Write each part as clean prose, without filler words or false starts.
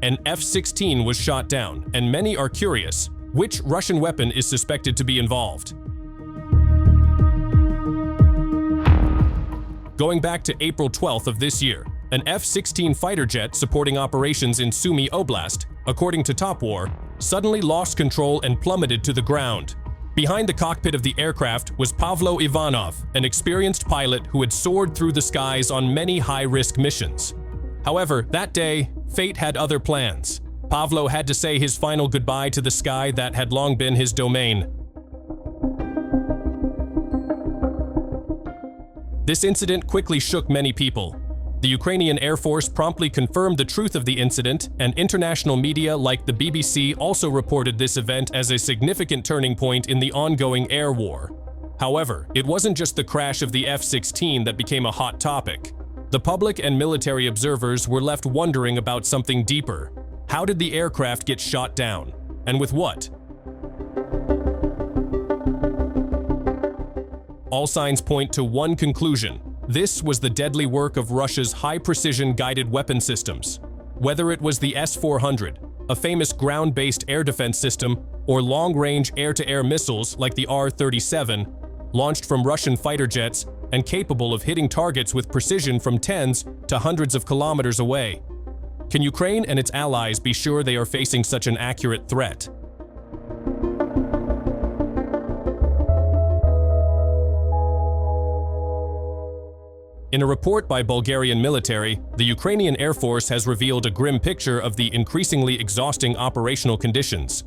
An F-16 was shot down, and many are curious, which Russian weapon is suspected to be involved? Going back to April 12th of this year, an F-16 fighter jet supporting operations in Sumy Oblast, according to Top War, suddenly lost control and plummeted to the ground. Behind the cockpit of the aircraft was Pavlo Ivanov, an experienced pilot who had soared through the skies on many high-risk missions. However, that day, fate had other plans. Pavlo had to say his final goodbye to the sky that had long been his domain. This incident quickly shook many people. The Ukrainian Air Force promptly confirmed the truth of the incident, and international media like the BBC also reported this event as a significant turning point in the ongoing air war. However, it wasn't just the crash of the F-16 that became a hot topic. The public and military observers were left wondering about something deeper. How did the aircraft get shot down? And with what? All signs point to one conclusion. This was the deadly work of Russia's high-precision guided weapon systems. Whether it was the S-400, a famous ground-based air defense system, or long-range air-to-air missiles like the R-37, launched from Russian fighter jets and capable of hitting targets with precision from tens to hundreds of kilometers away. Can Ukraine and its allies be sure they are facing such an accurate threat? In a report by Bulgarian military, the Ukrainian Air Force has revealed a grim picture of the increasingly exhausting operational conditions.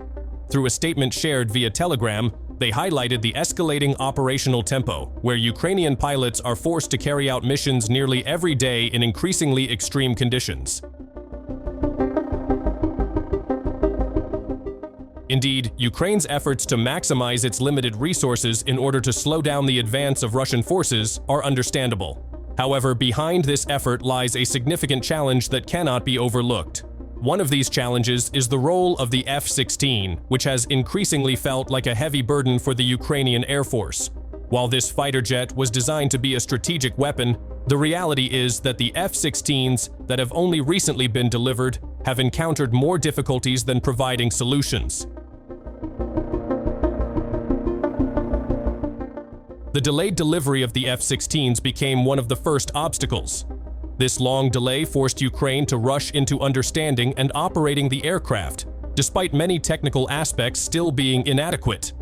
Through a statement shared via Telegram, they highlighted the escalating operational tempo, where Ukrainian pilots are forced to carry out missions nearly every day in increasingly extreme conditions. Indeed, Ukraine's efforts to maximize its limited resources in order to slow down the advance of Russian forces are understandable. However, behind this effort lies a significant challenge that cannot be overlooked. One of these challenges is the role of the F-16, which has increasingly felt like a heavy burden for the Ukrainian Air Force. While this fighter jet was designed to be a strategic weapon, the reality is that the F-16s that have only recently been delivered have encountered more difficulties than providing solutions. The delayed delivery of the F-16s became one of the first obstacles. This long delay forced Ukraine to rush into understanding and operating the aircraft, despite many technical aspects still being inadequate.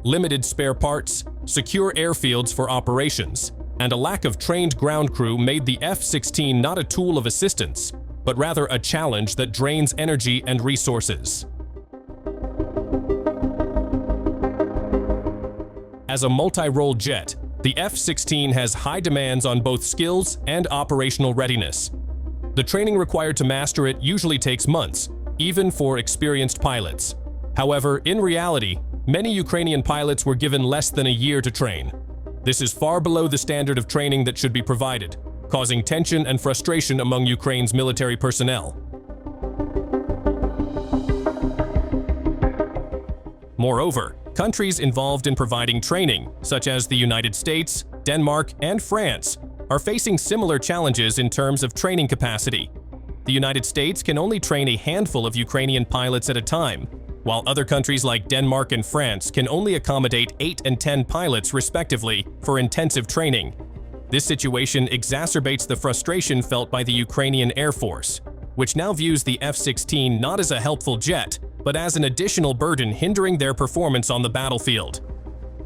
Limited spare parts, secure airfields for operations, and a lack of trained ground crew made the F-16 not a tool of assistance, but rather a challenge that drains energy and resources. As a multi-role jet, the F-16 has high demands on both skills and operational readiness. The training required to master it usually takes months, even for experienced pilots. However, in reality, many Ukrainian pilots were given less than a year to train. This is far below the standard of training that should be provided, causing tension and frustration among Ukraine's military personnel. Moreover, countries involved in providing training, such as the United States, Denmark, and France, are facing similar challenges in terms of training capacity. The United States can only train a handful of Ukrainian pilots at a time, while other countries like Denmark and France can only accommodate 8 and 10 pilots respectively for intensive training. This situation exacerbates the frustration felt by the Ukrainian Air Force, which now views the F-16 not as a helpful jet, but as an additional burden hindering their performance on the battlefield.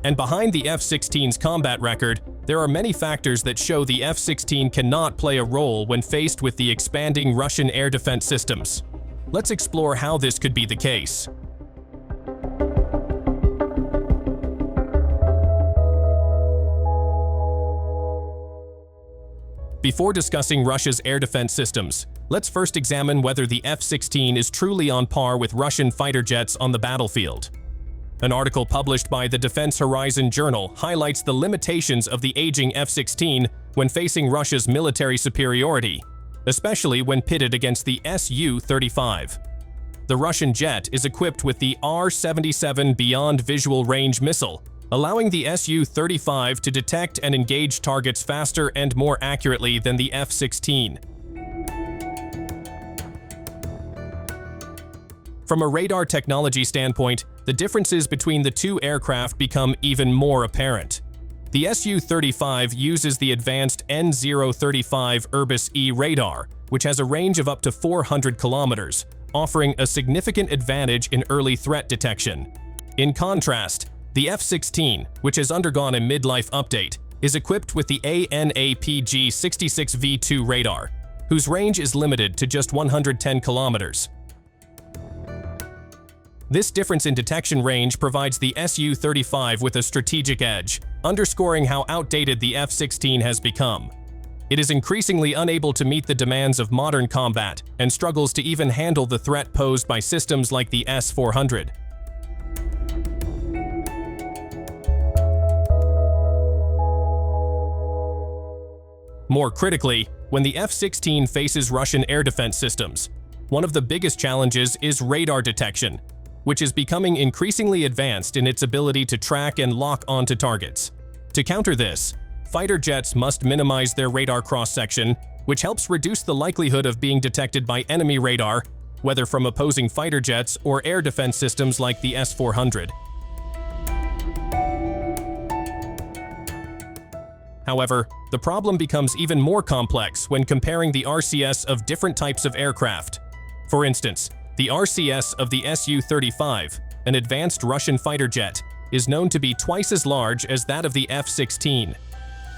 And behind the F-16's combat record, there are many factors that show the F-16 cannot play a role when faced with the expanding Russian air defense systems. Let's explore how this could be the case. Before discussing Russia's air defense systems, let's first examine whether the F-16 is truly on par with Russian fighter jets on the battlefield. An article published by the Defense Horizon Journal highlights the limitations of the aging F-16 when facing Russia's military superiority, especially when pitted against the Su-35. The Russian jet is equipped with the R-37 Beyond Visual Range missile, allowing the Su-35 to detect and engage targets faster and more accurately than the F-16. From a radar technology standpoint, the differences between the two aircraft become even more apparent. The Su-35 uses the advanced N-035 Urbis-E radar, which has a range of up to 400 kilometers, offering a significant advantage in early threat detection. In contrast, the F-16, which has undergone a midlife update, is equipped with the ANAPG-66V2 radar, whose range is limited to just 110 kilometers. This difference in detection range provides the Su-35 with a strategic edge, underscoring how outdated the F-16 has become. It is increasingly unable to meet the demands of modern combat and struggles to even handle the threat posed by systems like the S-400. More critically, when the F-16 faces Russian air defense systems, one of the biggest challenges is radar detection, which is becoming increasingly advanced in its ability to track and lock onto targets. To counter this, fighter jets must minimize their radar cross-section, which helps reduce the likelihood of being detected by enemy radar, whether from opposing fighter jets or air defense systems like the S-400. However, the problem becomes even more complex when comparing the RCS of different types of aircraft. For instance, the RCS of the Su-35, an advanced Russian fighter jet, is known to be twice as large as that of the F-16.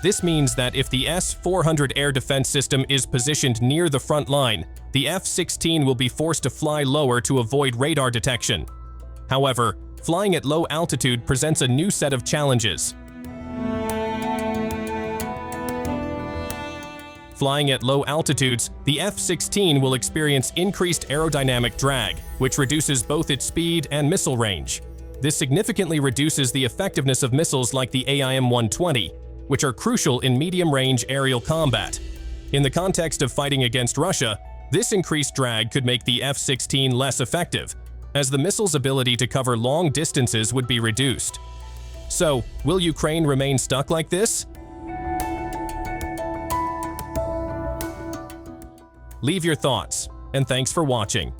This means that if the S-400 air defense system is positioned near the front line, the F-16 will be forced to fly lower to avoid radar detection. However, flying at low altitude presents a new set of challenges. Flying at low altitudes, the F-16 will experience increased aerodynamic drag, which reduces both its speed and missile range. This significantly reduces the effectiveness of missiles like the AIM-120, which are crucial in medium-range aerial combat. In the context of fighting against Russia, this increased drag could make the F-16 less effective, as the missile's ability to cover long distances would be reduced. So, will Ukraine remain stuck like this? Leave your thoughts, and thanks for watching.